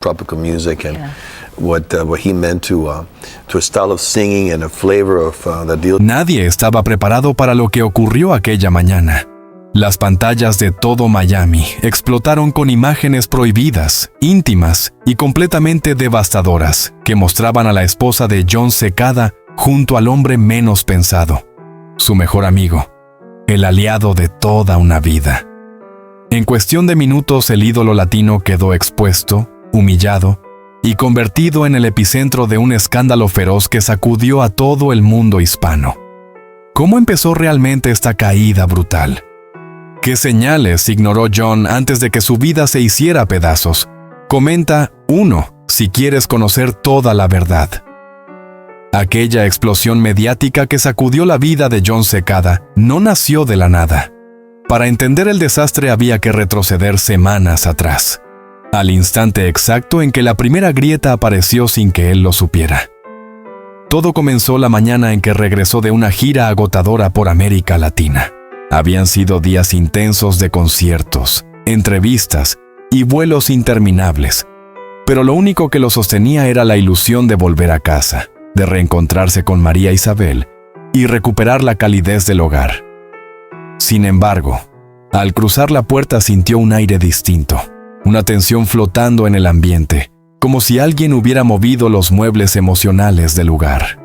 tropical music and what he meant to a style of singing and a flavor of the deal. Nadie estaba preparado para lo que ocurrió aquella mañana. Las pantallas de todo Miami explotaron con imágenes prohibidas, íntimas y completamente devastadoras que mostraban a la esposa de John Cicada junto al hombre menos pensado, su mejor amigo, el aliado de toda una vida. En cuestión de minutos, el ídolo latino quedó expuesto, humillado y convertido en el epicentro de un escándalo feroz que sacudió a todo el mundo hispano. ¿Cómo empezó realmente esta caída brutal? ¿Qué señales ignoró John antes de que su vida se hiciera pedazos? Comenta 1 si quieres conocer toda la verdad. Aquella explosión mediática que sacudió la vida de John Cicada no nació de la nada. Para entender el desastre había que retroceder semanas atrás, al instante exacto en que la primera grieta apareció sin que él lo supiera. Todo comenzó la mañana en que regresó de una gira agotadora por América Latina. Habían sido días intensos de conciertos, entrevistas y vuelos interminables, pero lo único que lo sostenía era la ilusión de volver a casa, de reencontrarse con María Isabel y recuperar la calidez del hogar. Sin embargo, al cruzar la puerta sintió un aire distinto, una tensión flotando en el ambiente, como si alguien hubiera movido los muebles emocionales del lugar.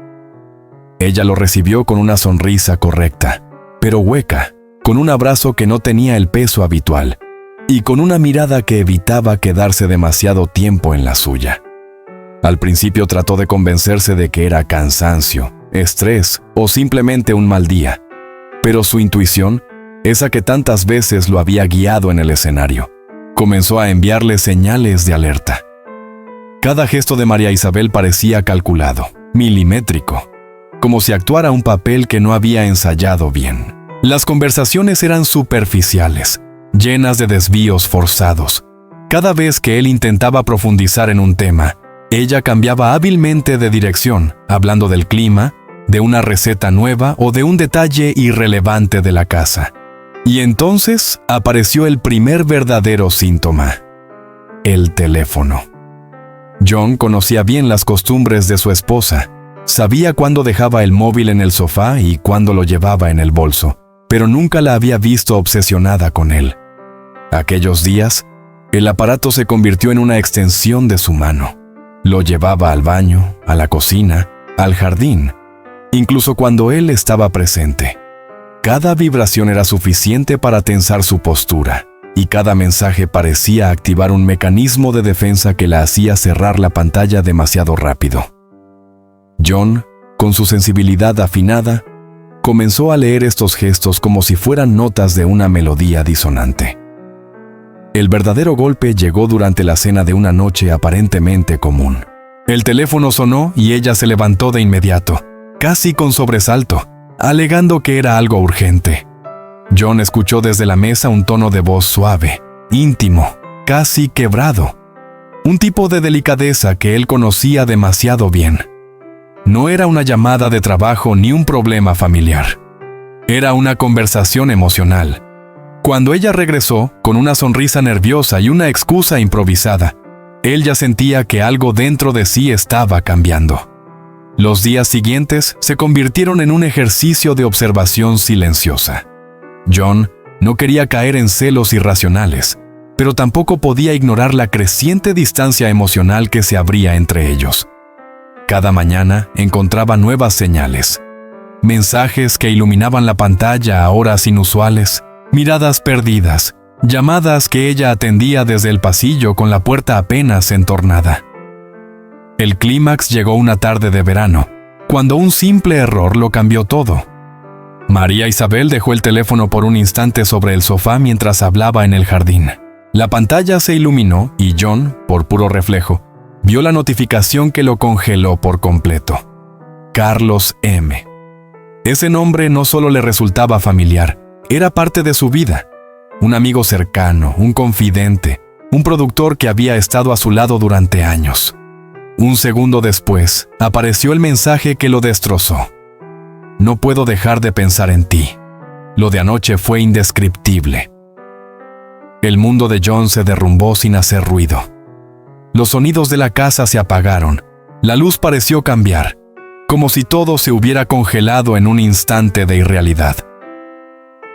Ella lo recibió con una sonrisa correcta, pero hueca, con un abrazo que no tenía el peso habitual, y con una mirada que evitaba quedarse demasiado tiempo en la suya. Al principio trató de convencerse de que era cansancio, estrés o simplemente un mal día, pero su intuición, esa que tantas veces lo había guiado en el escenario, comenzó a enviarle señales de alerta. Cada gesto de María Isabel parecía calculado, milimétrico, como si actuara un papel que no había ensayado bien. Las conversaciones eran superficiales, llenas de desvíos forzados. Cada vez que él intentaba profundizar en un tema, ella cambiaba hábilmente de dirección, hablando del clima, de una receta nueva o de un detalle irrelevante de la casa. Y entonces apareció el primer verdadero síntoma: el teléfono. John conocía bien las costumbres de su esposa. Sabía cuándo dejaba el móvil en el sofá y cuándo lo llevaba en el bolso, pero nunca la había visto obsesionada con él. Aquellos días, el aparato se convirtió en una extensión de su mano. Lo llevaba al baño, a la cocina, al jardín, incluso cuando él estaba presente. Cada vibración era suficiente para tensar su postura, y cada mensaje parecía activar un mecanismo de defensa que la hacía cerrar la pantalla demasiado rápido. John, con su sensibilidad afinada, comenzó a leer estos gestos como si fueran notas de una melodía disonante. El verdadero golpe llegó durante la cena de una noche aparentemente común. El teléfono sonó y ella se levantó de inmediato, casi con sobresalto, alegando que era algo urgente. John escuchó desde la mesa un tono de voz suave, íntimo, casi quebrado. Un tipo de delicadeza que él conocía demasiado bien. No era una llamada de trabajo ni un problema familiar. Era una conversación emocional. Cuando ella regresó, con una sonrisa nerviosa y una excusa improvisada, él ya sentía que algo dentro de sí estaba cambiando. Los días siguientes se convirtieron en un ejercicio de observación silenciosa. John no quería caer en celos irracionales, pero tampoco podía ignorar la creciente distancia emocional que se abría entre ellos. Cada mañana encontraba nuevas señales, mensajes que iluminaban la pantalla a horas inusuales, miradas perdidas, llamadas que ella atendía desde el pasillo con la puerta apenas entornada. El clímax llegó una tarde de verano, cuando un simple error lo cambió todo. María Isabel dejó el teléfono por un instante sobre el sofá mientras hablaba en el jardín. La pantalla se iluminó y John, por puro reflejo, vio la notificación que lo congeló por completo. Carlos M. Ese nombre no solo le resultaba familiar, era parte de su vida. Un amigo cercano, un confidente, un productor que había estado a su lado durante años. Un segundo después, apareció el mensaje que lo destrozó. No puedo dejar de pensar en ti. Lo de anoche fue indescriptible. El mundo de John se derrumbó sin hacer ruido. Los sonidos de la casa se apagaron. La luz pareció cambiar, como si todo se hubiera congelado en un instante de irrealidad.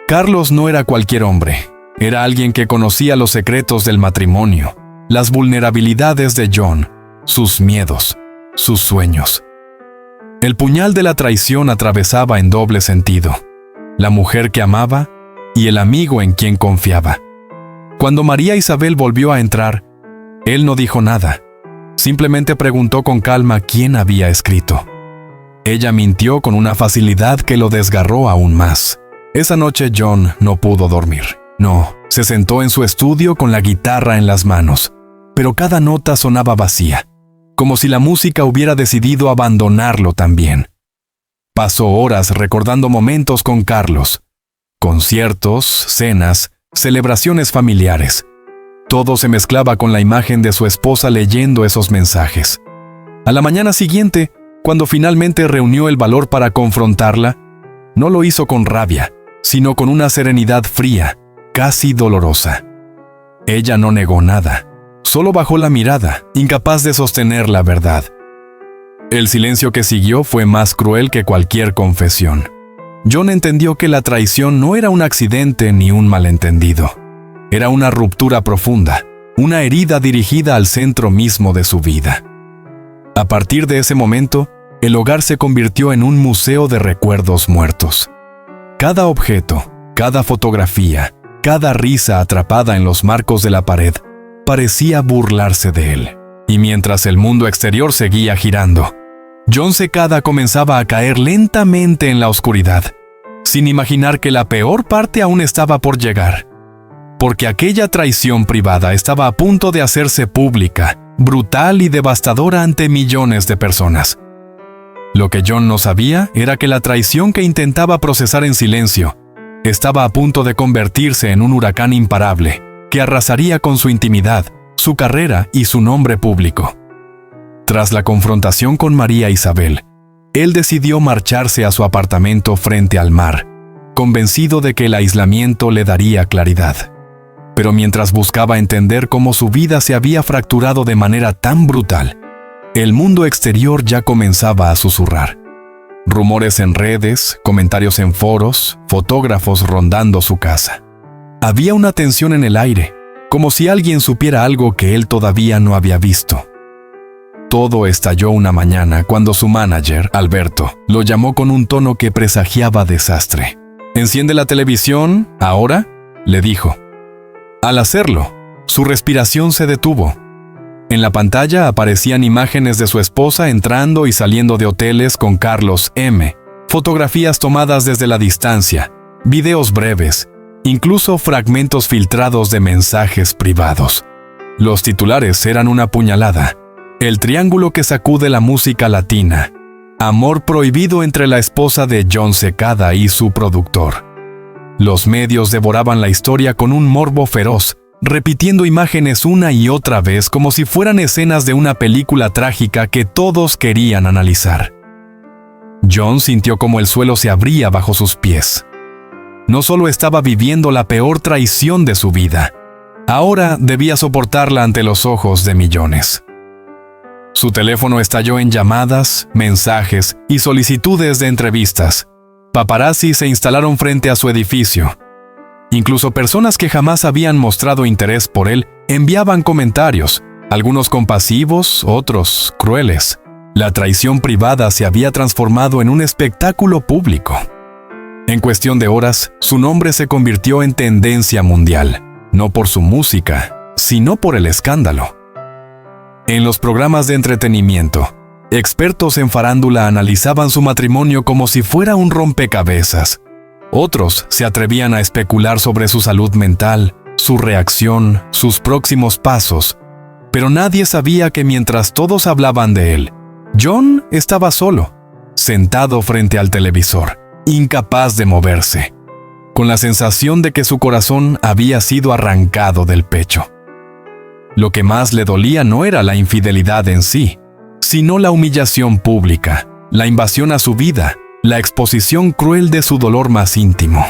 Carlos no era cualquier hombre. Era alguien que conocía los secretos del matrimonio, las vulnerabilidades de John, sus miedos, sus sueños. El puñal de la traición atravesaba en doble sentido: la mujer que amaba y el amigo en quien confiaba. Cuando María Isabel volvió a entrar, él no dijo nada. Simplemente preguntó con calma quién había escrito. Ella mintió con una facilidad que lo desgarró aún más. Esa noche John no pudo dormir. No, se sentó en su estudio con la guitarra en las manos, pero cada nota sonaba vacía, como si la música hubiera decidido abandonarlo también. Pasó horas recordando momentos con Carlos, conciertos, cenas, celebraciones familiares. Todo se mezclaba con la imagen de su esposa leyendo esos mensajes. A la mañana siguiente, cuando finalmente reunió el valor para confrontarla, no lo hizo con rabia, sino con una serenidad fría, casi dolorosa. Ella no negó nada, solo bajó la mirada, incapaz de sostener la verdad. El silencio que siguió fue más cruel que cualquier confesión. John entendió que la traición no era un accidente ni un malentendido. Era una ruptura profunda, una herida dirigida al centro mismo de su vida. A partir de ese momento, el hogar se convirtió en un museo de recuerdos muertos. Cada objeto, cada fotografía, cada risa atrapada en los marcos de la pared, parecía burlarse de él. Y mientras el mundo exterior seguía girando, John Secada comenzaba a caer lentamente en la oscuridad, sin imaginar que la peor parte aún estaba por llegar. Porque aquella traición privada estaba a punto de hacerse pública, brutal y devastadora ante millones de personas. Lo que John no sabía era que la traición que intentaba procesar en silencio estaba a punto de convertirse en un huracán imparable que arrasaría con su intimidad, su carrera y su nombre público. Tras la confrontación con María Isabel, él decidió marcharse a su apartamento frente al mar, convencido de que el aislamiento le daría claridad. Pero mientras buscaba entender cómo su vida se había fracturado de manera tan brutal, el mundo exterior ya comenzaba a susurrar. Rumores en redes, comentarios en foros, fotógrafos rondando su casa. Había una tensión en el aire, como si alguien supiera algo que él todavía no había visto. Todo estalló una mañana cuando su manager, Alberto, lo llamó con un tono que presagiaba desastre. «¿Enciende la televisión, ahora?», le dijo. Al hacerlo, su respiración se detuvo. En la pantalla aparecían imágenes de su esposa entrando y saliendo de hoteles con Carlos M., fotografías tomadas desde la distancia, videos breves, incluso fragmentos filtrados de mensajes privados. Los titulares eran una puñalada: el triángulo que sacude la música latina, amor prohibido entre la esposa de John Secada y su productor. Los medios devoraban la historia con un morbo feroz, repitiendo imágenes una y otra vez como si fueran escenas de una película trágica que todos querían analizar. John sintió como el suelo se abría bajo sus pies. No solo estaba viviendo la peor traición de su vida, ahora debía soportarla ante los ojos de millones. Su teléfono estalló en llamadas, mensajes y solicitudes de entrevistas. Paparazzi se instalaron frente a su edificio. Incluso personas que jamás habían mostrado interés por él enviaban comentarios, algunos compasivos, otros crueles. La traición privada se había transformado en un espectáculo público. En cuestión de horas, su nombre se convirtió en tendencia mundial, no por su música, sino por el escándalo. En los programas de entretenimiento, expertos en farándula analizaban su matrimonio como si fuera un rompecabezas. Otros se atrevían a especular sobre su salud mental, su reacción, sus próximos pasos. Pero nadie sabía que mientras todos hablaban de él, John estaba solo, sentado frente al televisor, incapaz de moverse, con la sensación de que su corazón había sido arrancado del pecho. Lo que más le dolía no era la infidelidad en sí, sino la humillación pública, la invasión a su vida, la exposición cruel de su dolor más íntimo.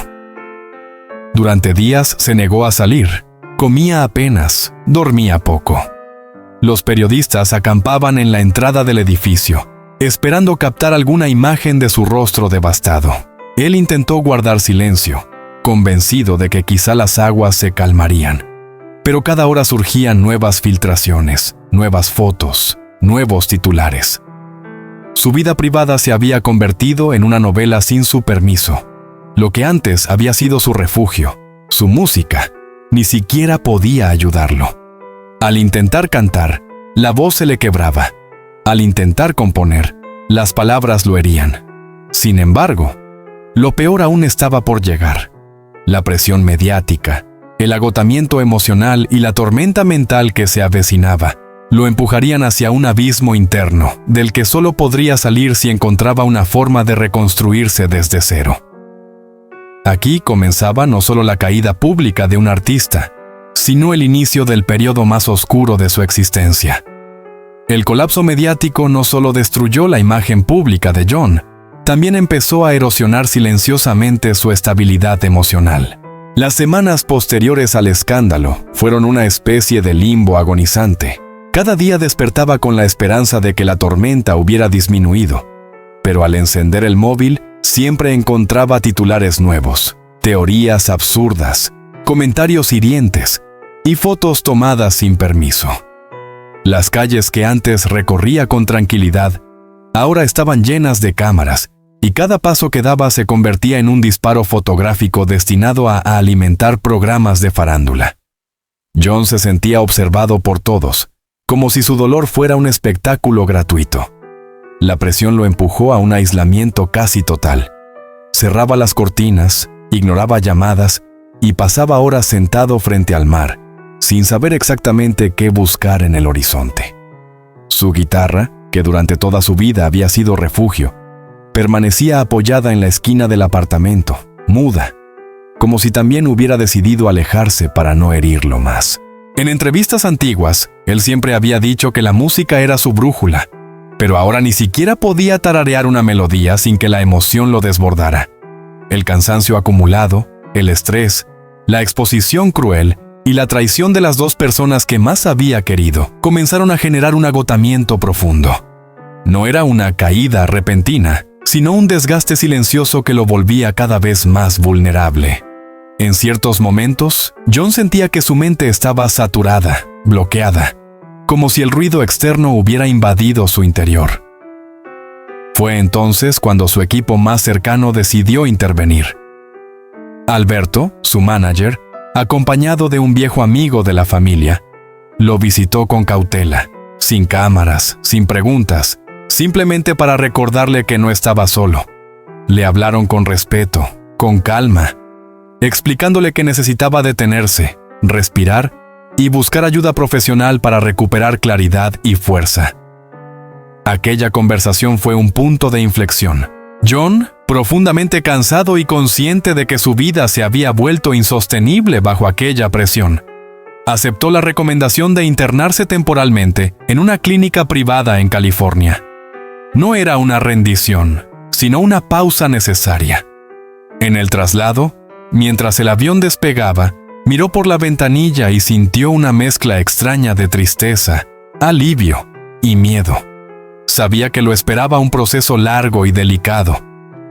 Durante días se negó a salir, comía apenas, dormía poco. Los periodistas acampaban en la entrada del edificio, esperando captar alguna imagen de su rostro devastado. Él intentó guardar silencio, convencido de que quizá las aguas se calmarían. Pero cada hora surgían nuevas filtraciones, nuevas fotos, nuevos titulares. Su vida privada se había convertido en una novela sin su permiso. Lo que antes había sido su refugio, su música, ni siquiera podía ayudarlo. Al intentar cantar, la voz se le quebraba. Al intentar componer, las palabras lo herían. Sin embargo, lo peor aún estaba por llegar. La presión mediática, el agotamiento emocional y la tormenta mental que se avecinaba lo empujarían hacia un abismo interno del que solo podría salir si encontraba una forma de reconstruirse desde cero. Aquí comenzaba no solo la caída pública de un artista, sino el inicio del periodo más oscuro de su existencia. El colapso mediático no solo destruyó la imagen pública de John, también empezó a erosionar silenciosamente su estabilidad emocional. Las semanas posteriores al escándalo fueron una especie de limbo agonizante. Cada día despertaba con la esperanza de que la tormenta hubiera disminuido, pero al encender el móvil siempre encontraba titulares nuevos, teorías absurdas, comentarios hirientes y fotos tomadas sin permiso. Las calles que antes recorría con tranquilidad ahora estaban llenas de cámaras y cada paso que daba se convertía en un disparo fotográfico destinado a alimentar programas de farándula. John se sentía observado por todos, como si su dolor fuera un espectáculo gratuito. La presión lo empujó a un aislamiento casi total. Cerraba las cortinas, ignoraba llamadas y pasaba horas sentado frente al mar, sin saber exactamente qué buscar en el horizonte. Su guitarra, que durante toda su vida había sido refugio, permanecía apoyada en la esquina del apartamento, muda, como si también hubiera decidido alejarse para no herirlo más. En entrevistas antiguas, él siempre había dicho que la música era su brújula, pero ahora ni siquiera podía tararear una melodía sin que la emoción lo desbordara. El cansancio acumulado, el estrés, la exposición cruel y la traición de las dos personas que más había querido comenzaron a generar un agotamiento profundo. No era una caída repentina, sino un desgaste silencioso que lo volvía cada vez más vulnerable. En ciertos momentos, John sentía que su mente estaba saturada, bloqueada, como si el ruido externo hubiera invadido su interior. Fue entonces cuando su equipo más cercano decidió intervenir. Alberto, su manager, acompañado de un viejo amigo de la familia, lo visitó con cautela, sin cámaras, sin preguntas, simplemente para recordarle que no estaba solo. Le hablaron con respeto, con calma, explicándole que necesitaba detenerse, respirar y buscar ayuda profesional para recuperar claridad y fuerza. Aquella conversación fue un punto de inflexión. John, profundamente cansado y consciente de que su vida se había vuelto insostenible bajo aquella presión, aceptó la recomendación de internarse temporalmente en una clínica privada en California. No era una rendición, sino una pausa necesaria. En el traslado, mientras el avión despegaba, miró por la ventanilla y sintió una mezcla extraña de tristeza, alivio y miedo. Sabía que lo esperaba un proceso largo y delicado,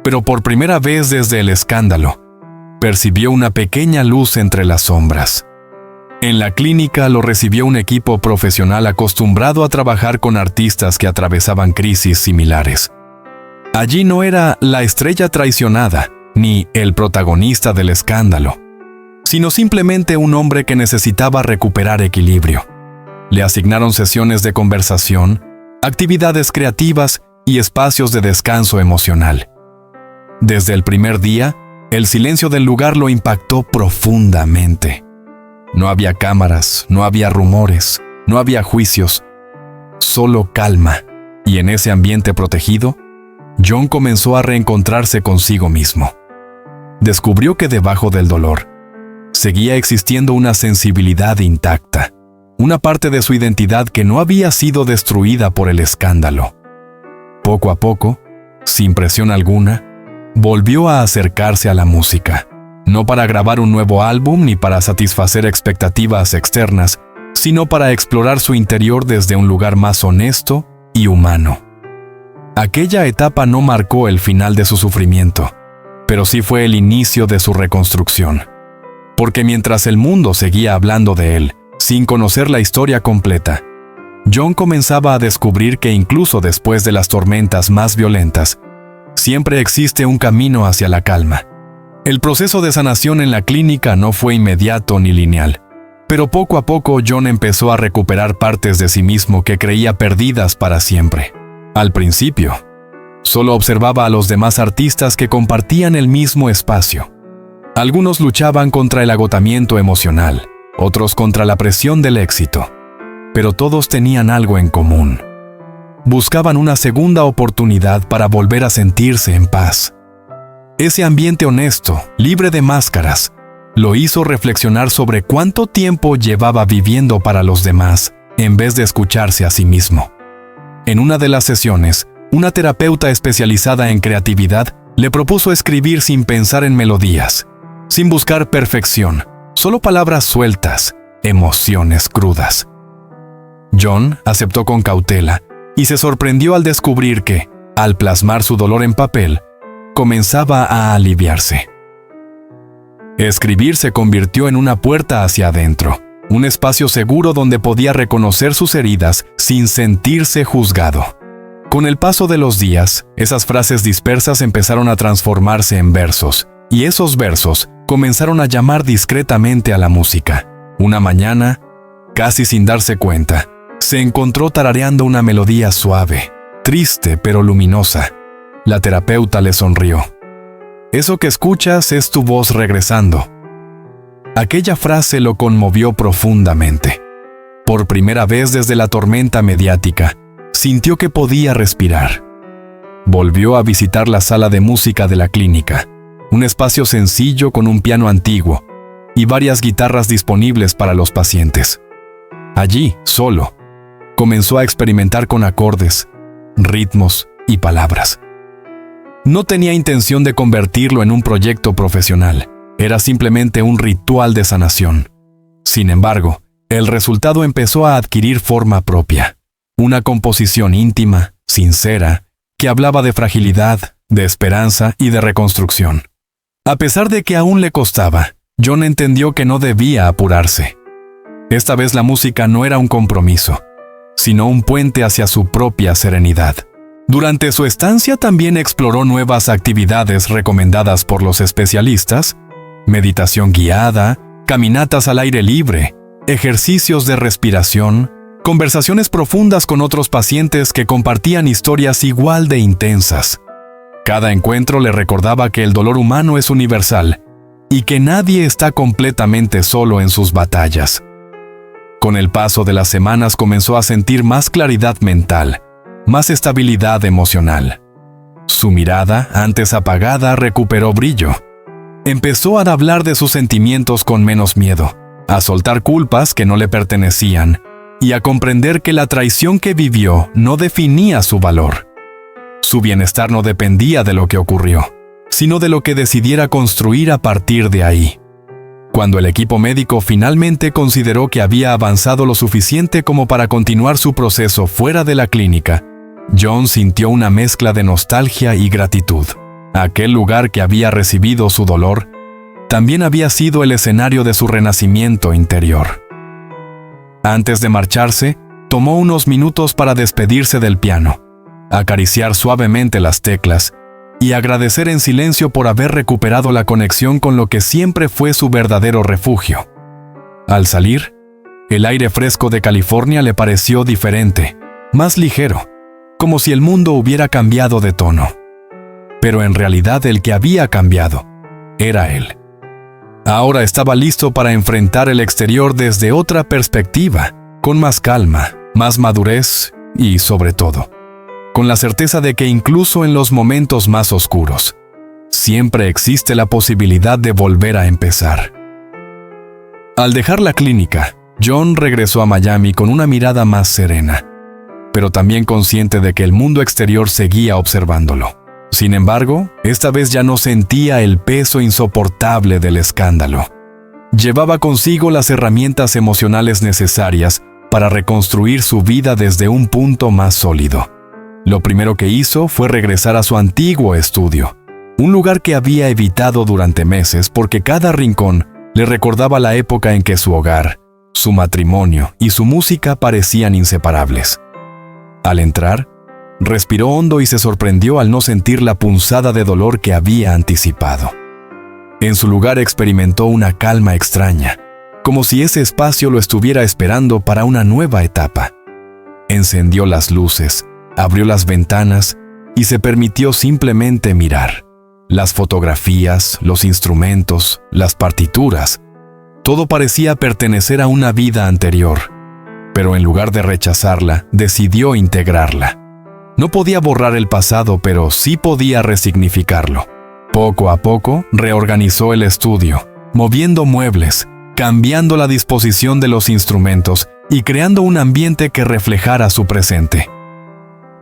pero por primera vez desde el escándalo, percibió una pequeña luz entre las sombras. En la clínica lo recibió un equipo profesional acostumbrado a trabajar con artistas que atravesaban crisis similares. Allí no era la estrella traicionada, ni el protagonista del escándalo, sino simplemente un hombre que necesitaba recuperar equilibrio. Le asignaron sesiones de conversación, actividades creativas y espacios de descanso emocional. Desde el primer día, el silencio del lugar lo impactó profundamente. No había cámaras, no había rumores, no había juicios, solo calma. Y en ese ambiente protegido, John comenzó a reencontrarse consigo mismo. Descubrió que debajo del dolor seguía existiendo una sensibilidad intacta, una parte de su identidad que no había sido destruida por el escándalo. Poco a poco, sin presión alguna, volvió a acercarse a la música, no para grabar un nuevo álbum ni para satisfacer expectativas externas, sino para explorar su interior desde un lugar más honesto y humano. Aquella etapa no marcó el final de su sufrimiento, pero sí fue el inicio de su reconstrucción. Porque mientras el mundo seguía hablando de él, sin conocer la historia completa, John comenzaba a descubrir que incluso después de las tormentas más violentas, siempre existe un camino hacia la calma. El proceso de sanación en la clínica no fue inmediato ni lineal, pero poco a poco John empezó a recuperar partes de sí mismo que creía perdidas para siempre. Al principio, solo observaba a los demás artistas que compartían el mismo espacio. Algunos luchaban contra el agotamiento emocional, otros contra la presión del éxito, pero todos tenían algo en común. Buscaban una segunda oportunidad para volver a sentirse en paz. Ese ambiente honesto, libre de máscaras, lo hizo reflexionar sobre cuánto tiempo llevaba viviendo para los demás en vez de escucharse a sí mismo. En una de las sesiones, una terapeuta especializada en creatividad le propuso escribir sin pensar en melodías, sin buscar perfección, solo palabras sueltas, emociones crudas. John aceptó con cautela y se sorprendió al descubrir que, al plasmar su dolor en papel, comenzaba a aliviarse. Escribir se convirtió en una puerta hacia adentro, un espacio seguro donde podía reconocer sus heridas sin sentirse juzgado. Con el paso de los días, esas frases dispersas empezaron a transformarse en versos, y esos versos comenzaron a llamar discretamente a la música. Una mañana, casi sin darse cuenta, se encontró tarareando una melodía suave, triste pero luminosa. La terapeuta le sonrió. «Eso que escuchas es tu voz regresando». Aquella frase lo conmovió profundamente. Por primera vez desde la tormenta mediática, sintió que podía respirar. Volvió a visitar la sala de música de la clínica, un espacio sencillo con un piano antiguo y varias guitarras disponibles para los pacientes. Allí, solo, comenzó a experimentar con acordes, ritmos y palabras. No tenía intención de convertirlo en un proyecto profesional, era simplemente un ritual de sanación. Sin embargo, el resultado empezó a adquirir forma propia. Una composición íntima, sincera, que hablaba de fragilidad, de esperanza y de reconstrucción. A pesar de que aún le costaba, John entendió que no debía apurarse. Esta vez la música no era un compromiso, sino un puente hacia su propia serenidad. Durante su estancia también exploró nuevas actividades recomendadas por los especialistas: meditación guiada, caminatas al aire libre, ejercicios de respiración, conversaciones profundas con otros pacientes que compartían historias igual de intensas. Cada encuentro le recordaba que el dolor humano es universal y que nadie está completamente solo en sus batallas. Con el paso de las semanas comenzó a sentir más claridad mental, más estabilidad emocional. Su mirada, antes apagada, recuperó brillo. Empezó a hablar de sus sentimientos con menos miedo, a soltar culpas que no le pertenecían y a comprender que la traición que vivió no definía su valor. Su bienestar no dependía de lo que ocurrió, sino de lo que decidiera construir a partir de ahí. Cuando el equipo médico finalmente consideró que había avanzado lo suficiente como para continuar su proceso fuera de la clínica, John sintió una mezcla de nostalgia y gratitud. Aquel lugar que había recibido su dolor también había sido el escenario de su renacimiento interior. Antes de marcharse, tomó unos minutos para despedirse del piano, acariciar suavemente las teclas y agradecer en silencio por haber recuperado la conexión con lo que siempre fue su verdadero refugio. Al salir, el aire fresco de California le pareció diferente, más ligero, como si el mundo hubiera cambiado de tono. Pero en realidad el que había cambiado era él. Ahora estaba listo para enfrentar el exterior desde otra perspectiva, con más calma, más madurez y, sobre todo, con la certeza de que incluso en los momentos más oscuros, siempre existe la posibilidad de volver a empezar. Al dejar la clínica, John regresó a Miami con una mirada más serena, pero también consciente de que el mundo exterior seguía observándolo. Sin embargo, esta vez ya no sentía el peso insoportable del escándalo. llevaba consigo las herramientas emocionales necesarias para reconstruir su vida desde un punto más sólido. Lo primero que hizo fue regresar a su antiguo estudio, un lugar que había evitado durante meses porque cada rincón le recordaba la época en que su hogar, su matrimonio y su música parecían inseparables. Al entrar, respiró hondo y se sorprendió al no sentir la punzada de dolor que había anticipado. En su lugar experimentó una calma extraña, como si ese espacio lo estuviera esperando para una nueva etapa. Encendió las luces, abrió las ventanas y se permitió simplemente mirar. Las fotografías, los instrumentos, las partituras, todo parecía pertenecer a una vida anterior, pero en lugar de rechazarla, decidió integrarla. No podía borrar el pasado, pero sí podía resignificarlo. Poco a poco, reorganizó el estudio, moviendo muebles, cambiando la disposición de los instrumentos y creando un ambiente que reflejara su presente.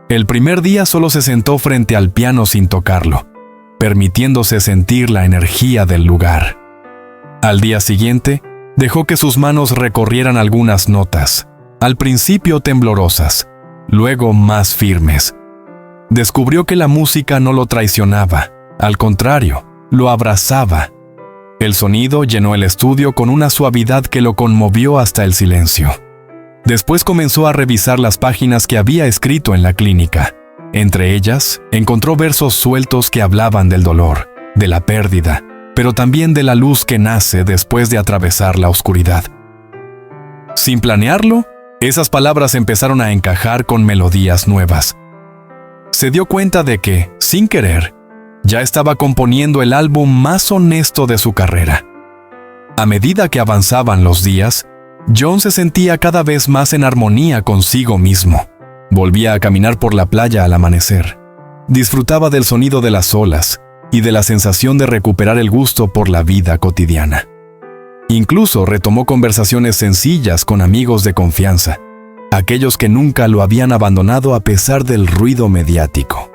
El primer día solo se sentó frente al piano sin tocarlo, permitiéndose sentir la energía del lugar. Al día siguiente, dejó que sus manos recorrieran algunas notas, al principio temblorosas, luego más firmes. Descubrió que la música no lo traicionaba, al contrario, lo abrazaba. El sonido llenó el estudio con una suavidad que lo conmovió hasta el silencio. Después comenzó a revisar las páginas que había escrito en la clínica. Entre ellas, encontró versos sueltos que hablaban del dolor, de la pérdida, pero también de la luz que nace después de atravesar la oscuridad. Sin planearlo, esas palabras empezaron a encajar con melodías nuevas. Se dio cuenta de que, sin querer, ya estaba componiendo el álbum más honesto de su carrera. A medida que avanzaban los días, John se sentía cada vez más en armonía consigo mismo. Volvía a caminar por la playa al amanecer. Disfrutaba del sonido de las olas y de la sensación de recuperar el gusto por la vida cotidiana. Incluso retomó conversaciones sencillas con amigos de confianza, aquellos que nunca lo habían abandonado a pesar del ruido mediático.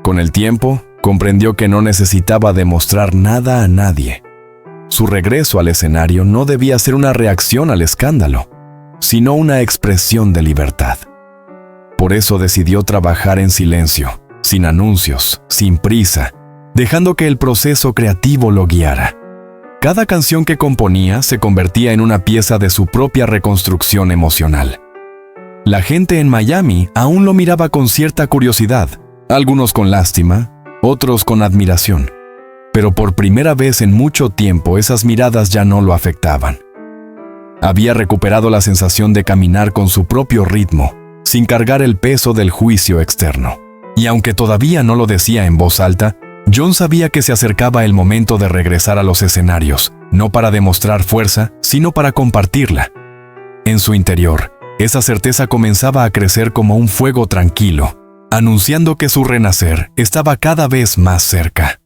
Con el tiempo, comprendió que no necesitaba demostrar nada a nadie. Su regreso al escenario no debía ser una reacción al escándalo, sino una expresión de libertad. Por eso decidió trabajar en silencio, sin anuncios, sin prisa, dejando que el proceso creativo lo guiara. Cada canción que componía se convertía en una pieza de su propia reconstrucción emocional. La gente en Miami aún lo miraba con cierta curiosidad, algunos con lástima, otros con admiración. Pero por primera vez en mucho tiempo esas miradas ya no lo afectaban. Había recuperado la sensación de caminar con su propio ritmo, sin cargar el peso del juicio externo. Y aunque todavía no lo decía en voz alta, John sabía que se acercaba el momento de regresar a los escenarios, no para demostrar fuerza, sino para compartirla. En su interior, esa certeza comenzaba a crecer como un fuego tranquilo, anunciando que su renacer estaba cada vez más cerca.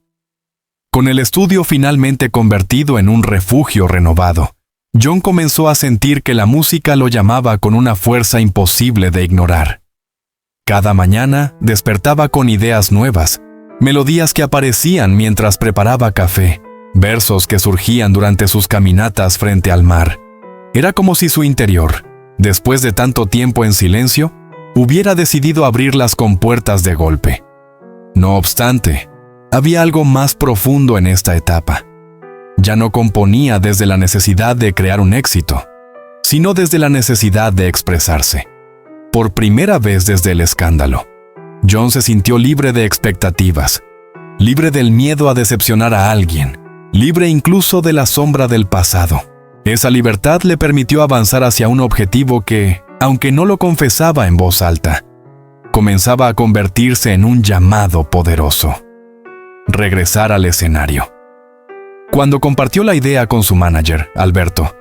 Con el estudio finalmente convertido en un refugio renovado, John comenzó a sentir que la música lo llamaba con una fuerza imposible de ignorar. Cada mañana despertaba con ideas nuevas, melodías que aparecían mientras preparaba café, versos que surgían durante sus caminatas frente al mar. Era como si su interior, después de tanto tiempo en silencio, hubiera decidido abrir las compuertas de golpe. No obstante, había algo más profundo en esta etapa. Ya no componía desde la necesidad de crear un éxito, sino desde la necesidad de expresarse. Por primera vez desde el escándalo, John se sintió libre de expectativas, libre del miedo a decepcionar a alguien, libre incluso de la sombra del pasado. Esa libertad le permitió avanzar hacia un objetivo que, aunque no lo confesaba en voz alta, comenzaba a convertirse en un llamado poderoso: regresar al escenario. Cuando compartió la idea con su manager, Alberto,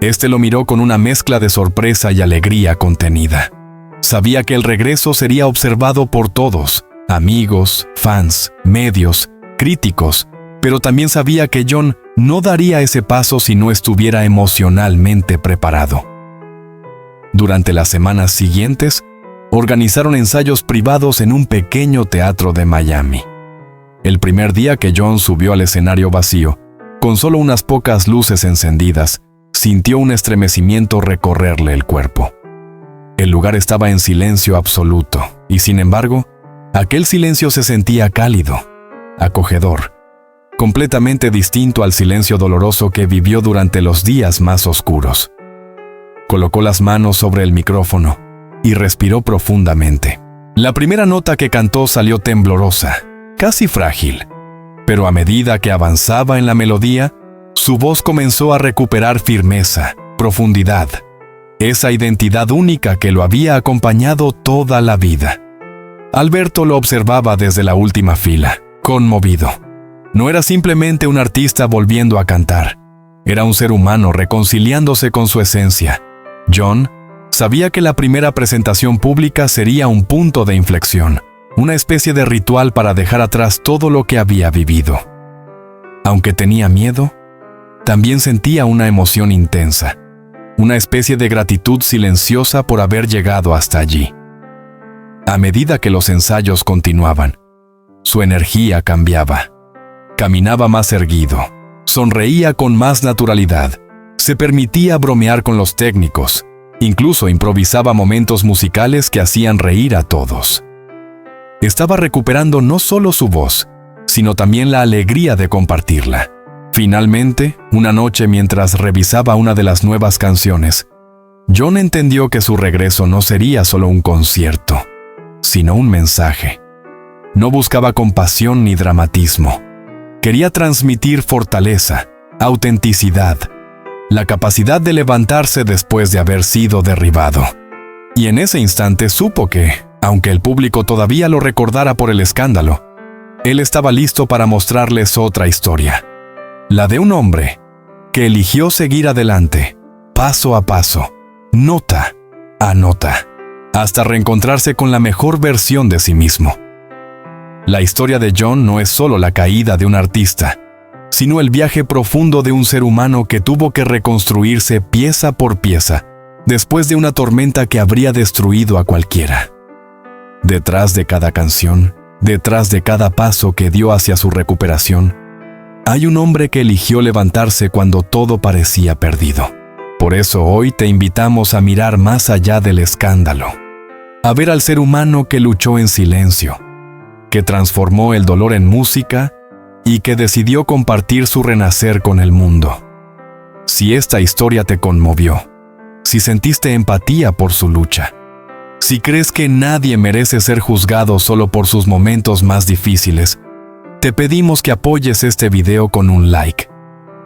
este lo miró con una mezcla de sorpresa y alegría contenida. Sabía que el regreso sería observado por todos, amigos, fans, medios, críticos, pero también sabía que John no daría ese paso si no estuviera emocionalmente preparado. Durante las semanas siguientes, organizaron ensayos privados en un pequeño teatro de Miami. El primer día que John subió al escenario vacío, Con solo unas pocas luces encendidas, sintió un estremecimiento recorrerle el cuerpo. El lugar estaba en silencio absoluto, y sin embargo, aquel silencio se sentía cálido, acogedor, completamente distinto al silencio doloroso que vivió durante los días más oscuros. Colocó las manos sobre el micrófono y respiró profundamente. La primera nota que cantó salió temblorosa, casi frágil, pero a medida que avanzaba en la melodía, su voz comenzó a recuperar firmeza, profundidad, esa identidad única que lo había acompañado toda la vida. Alberto lo observaba desde la última fila, conmovido. No era simplemente un artista volviendo a cantar, era un ser humano reconciliándose con su esencia. John sabía que la primera presentación pública sería un punto de inflexión, una especie de ritual para dejar atrás todo lo que había vivido. Aunque tenía miedo, también sentía una emoción intensa, una especie de gratitud silenciosa por haber llegado hasta allí. A medida que los ensayos continuaban, su energía cambiaba. Caminaba más erguido, sonreía con más naturalidad, se permitía bromear con los técnicos, incluso improvisaba momentos musicales que hacían reír a todos. Estaba recuperando no solo su voz, sino también la alegría de compartirla. Finalmente, una noche mientras revisaba una de las nuevas canciones, John entendió que su regreso no sería solo un concierto, sino un mensaje. No buscaba compasión ni dramatismo. Quería transmitir fortaleza, autenticidad, la capacidad de levantarse después de haber sido derribado. Y en ese instante supo que, aunque el público todavía lo recordara por el escándalo, él estaba listo para mostrarles otra historia. La de un hombre que eligió seguir adelante, paso a paso, nota a nota, hasta reencontrarse con la mejor versión de sí mismo. La historia de John no es solo la caída de un artista, sino el viaje profundo de un ser humano que tuvo que reconstruirse pieza por pieza, después de una tormenta que habría destruido a cualquiera. Detrás de cada canción, detrás de cada paso que dio hacia su recuperación, hay un hombre que eligió levantarse cuando todo parecía perdido. Por eso hoy te invitamos a mirar más allá del escándalo, a ver al ser humano que luchó en silencio, que transformó el dolor en música y que decidió compartir su renacer con el mundo. Si esta historia te conmovió, si sentiste empatía por su lucha, si crees que nadie merece ser juzgado solo por sus momentos más difíciles, te pedimos que apoyes este video con un like,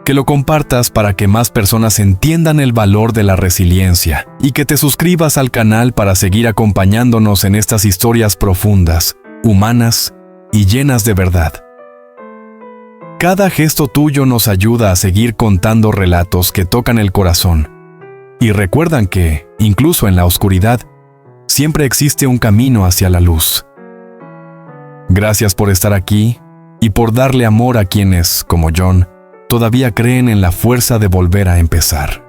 que lo compartas para que más personas entiendan el valor de la resiliencia y que te suscribas al canal para seguir acompañándonos en estas historias profundas, humanas y llenas de verdad. Cada gesto tuyo nos ayuda a seguir contando relatos que tocan el corazón y recuerdan que, incluso en la oscuridad, siempre existe un camino hacia la luz. Gracias por estar aquí y por darle amor a quienes, como John, todavía creen en la fuerza de volver a empezar.